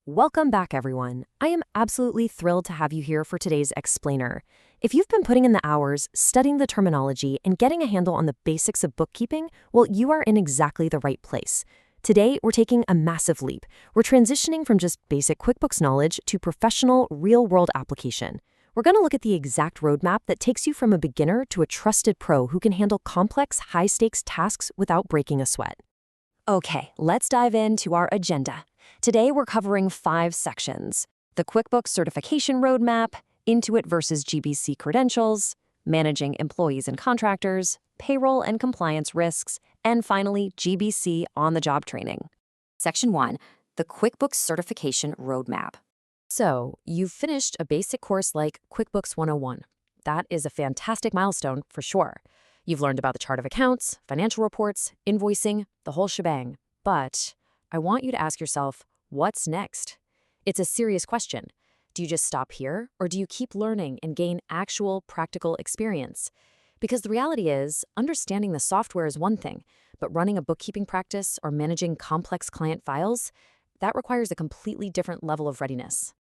Welcome back, everyone. I am absolutely thrilled to have you here for today's explainer. If you've been putting in the hours, studying the terminology, and getting a handle on the basics of bookkeeping, well, you are in exactly the right place. Today, we're taking a massive leap. We're transitioning from just basic QuickBooks knowledge to professional, real-world application. We're going to look at the exact roadmap that takes you from a beginner to a trusted pro who can handle complex, high-stakes tasks without breaking a sweat. Okay, let's dive into our agenda. Today, we're covering 5 sections: the QuickBooks certification roadmap, Intuit versus GBC credentials, managing employees and contractors, payroll and compliance risks, and finally, GBC on-the-job training. Section 1, the QuickBooks certification roadmap. So, you've finished a basic course like QuickBooks 101. That is a fantastic milestone for sure. You've learned about the chart of accounts, financial reports, invoicing, the whole shebang. But I want you to ask yourself, what's next? It's a serious question. Do you just stop here, or do you keep learning and gain actual practical experience? Because the reality is, understanding the software is one thing, but running a bookkeeping practice or managing complex client files, that requires a completely different level of readiness.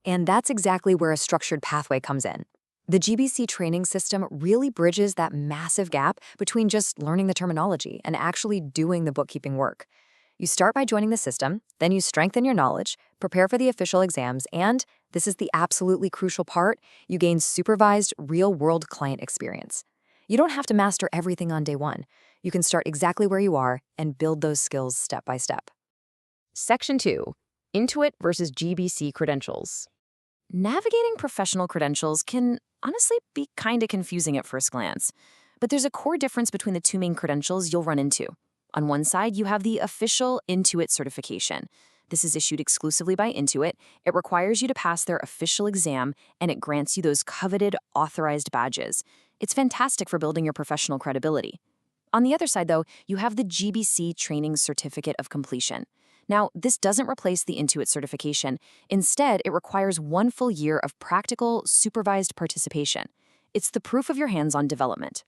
And that's exactly where a structured pathway comes in. The GBC training system really bridges that massive gap between just learning the terminology and actually doing the bookkeeping work. You start by joining the system, then you strengthen your knowledge, prepare for the official exams, and, this is the absolutely crucial part, you gain supervised, real-world client experience. You don't have to master everything on day one. You can start exactly where you are and build those skills step by step. Section 2, Intuit versus GBC credentials. Navigating professional credentials can honestly be kind of confusing at first glance, but there's a core difference between the two main credentials you'll run into. On one side, you have the official Intuit certification. This is issued exclusively by Intuit. It requires you to pass their official exam, and it grants you those coveted authorized badges. It's fantastic for building your professional credibility. On the other side, though, you have the GBC Training Certificate of Completion. Now, this doesn't replace the Intuit certification. Instead, it requires 1 full year of practical, supervised participation. It's the proof of your hands-on development.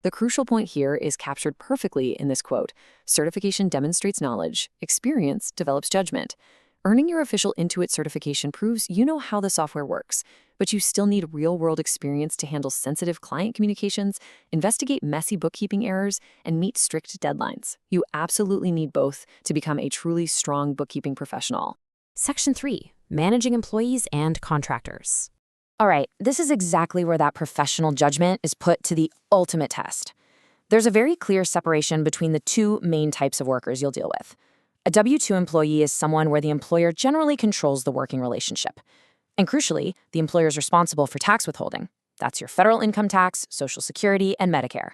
The crucial point here is captured perfectly in this quote: certification demonstrates knowledge, experience develops judgment. Earning your official Intuit certification proves you know how the software works, but you still need real-world experience to handle sensitive client communications, investigate messy bookkeeping errors, and meet strict deadlines. You absolutely need both to become a truly strong bookkeeping professional. Section 3, managing employees and contractors. All right, this is exactly where that professional judgment is put to the ultimate test. There's a very clear separation between the two main types of workers you'll deal with. A W-2 employee is someone where the employer generally controls the working relationship. And crucially, the employer is responsible for tax withholding. That's your federal income tax, Social Security, and Medicare.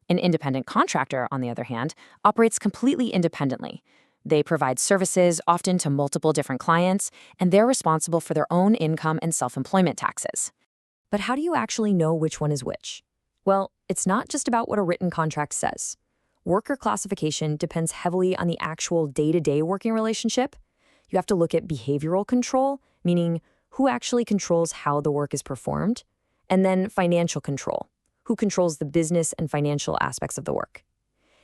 An independent contractor, on the other hand, operates completely independently. They provide services, often to multiple different clients, and they're responsible for their own income and self-employment taxes. But how do you actually know which one is which? Well, it's not just about what a written contract says. Worker classification depends heavily on the actual day-to-day working relationship. You have to look at behavioral control, meaning who actually controls how the work is performed, and then financial control, who controls the business and financial aspects of the work.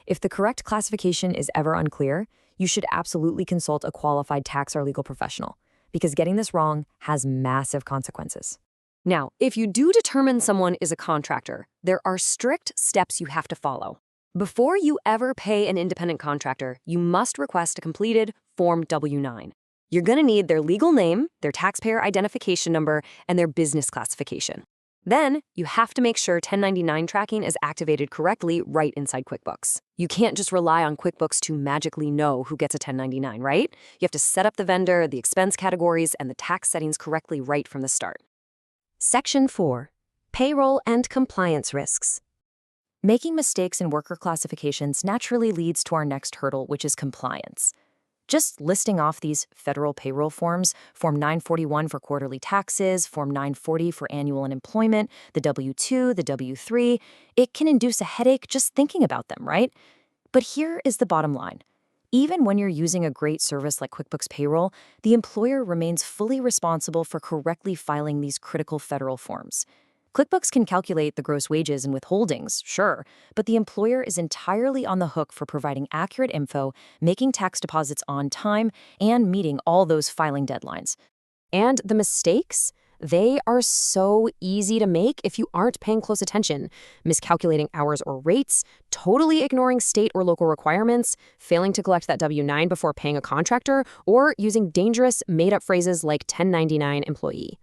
If the correct classification is ever unclear, you should absolutely consult a qualified tax or legal professional, because getting this wrong has massive consequences. Now, if you do determine someone is a contractor, there are strict steps you have to follow. Before you ever pay an independent contractor, you must request a completed Form W-9. You're going to need their legal name, their taxpayer identification number, and their business classification. Then, you have to make sure 1099 tracking is activated correctly right inside QuickBooks. You can't just rely on QuickBooks to magically know who gets a 1099, right? You have to set up the vendor, the expense categories, and the tax settings correctly right from the start. Section 4, Payroll and Compliance Risks. Making mistakes in worker classifications naturally leads to our next hurdle, which is compliance. Just listing off these federal payroll forms, Form 941 for quarterly taxes, Form 940 for annual unemployment, the W-2, the W-3, it can induce a headache just thinking about them, right? But here is the bottom line. Even when you're using a great service like QuickBooks Payroll, the employer remains fully responsible for correctly filing these critical federal forms. QuickBooks can calculate the gross wages and withholdings, sure, but the employer is entirely on the hook for providing accurate info, making tax deposits on time, and meeting all those filing deadlines. And the mistakes? They are so easy to make if you aren't paying close attention. Miscalculating hours or rates, totally ignoring state or local requirements, failing to collect that W-9 before paying a contractor, or using dangerous, made-up phrases like 1099 employee.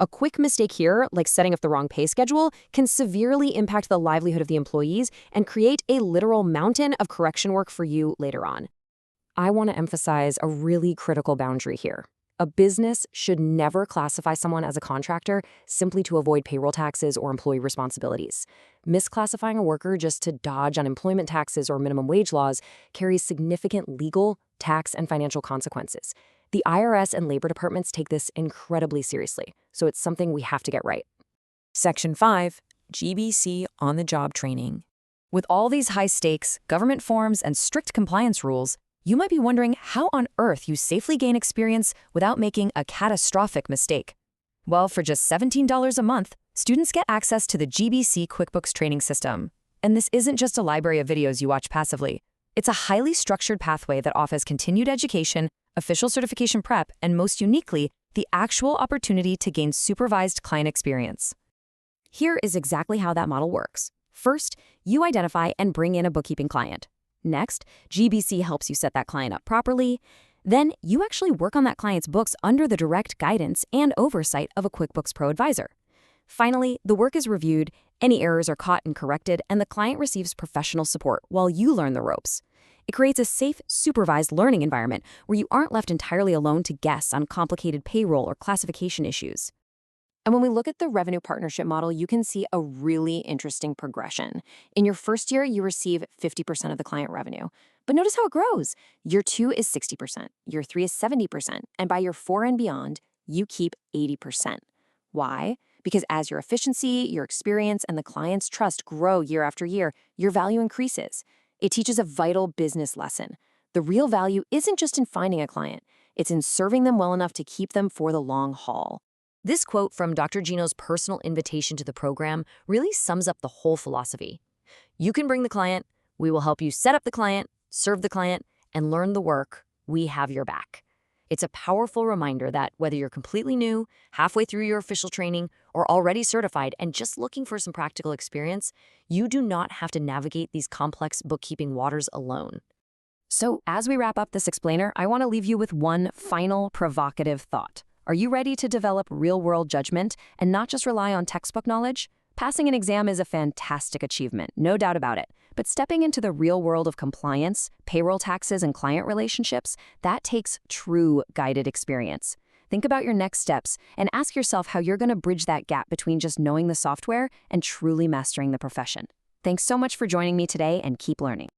A quick mistake here, like setting up the wrong pay schedule, can severely impact the livelihood of the employees and create a literal mountain of correction work for you later on. I want to emphasize a really critical boundary here. A business should never classify someone as a contractor simply to avoid payroll taxes or employee responsibilities. Misclassifying a worker just to dodge unemployment taxes or minimum wage laws carries significant legal, tax, and financial consequences. The IRS and labor departments take this incredibly seriously, so it's something we have to get right. Section 5, GBC on-the-job training. With all these high stakes, government forms, and strict compliance rules, you might be wondering how on earth you safely gain experience without making a catastrophic mistake. Well, for just $17 a month, students get access to the GBC QuickBooks training system. And this isn't just a library of videos you watch passively. It's a highly structured pathway that offers continued education, official certification prep, and most uniquely, the actual opportunity to gain supervised client experience. Here is exactly how that model works. First, you identify and bring in a bookkeeping client. Next, GBC helps you set that client up properly. Then, you actually work on that client's books under the direct guidance and oversight of a QuickBooks Pro advisor. Finally, the work is reviewed, any errors are caught and corrected, and the client receives professional support while you learn the ropes. It creates a safe, supervised learning environment where you aren't left entirely alone to guess on complicated payroll or classification issues. And when we look at the revenue partnership model, you can see a really interesting progression. In your first year, you receive 50% of the client revenue. But notice how it grows. Year 2 is 60%, year 3 is 70%, and by year 4 and beyond, you keep 80%. Why? Because as your efficiency, your experience, and the client's trust grow year after year, your value increases. It teaches a vital business lesson. The real value isn't just in finding a client, it's in serving them well enough to keep them for the long haul. This quote from Dr. Geno's personal invitation to the program really sums up the whole philosophy. You can bring the client, we will help you set up the client, serve the client, and learn the work. We have your back. It's a powerful reminder that whether you're completely new, halfway through your official training, or already certified and just looking for some practical experience, you do not have to navigate these complex bookkeeping waters alone. So, as we wrap up this explainer, I want to leave you with one final provocative thought. Are you ready to develop real-world judgment and not just rely on textbook knowledge? Passing an exam is a fantastic achievement, no doubt about it. But stepping into the real world of compliance, payroll taxes, and client relationships, that takes true guided experience. Think about your next steps and ask yourself how you're going to bridge that gap between just knowing the software and truly mastering the profession. Thanks so much for joining me today, and keep learning.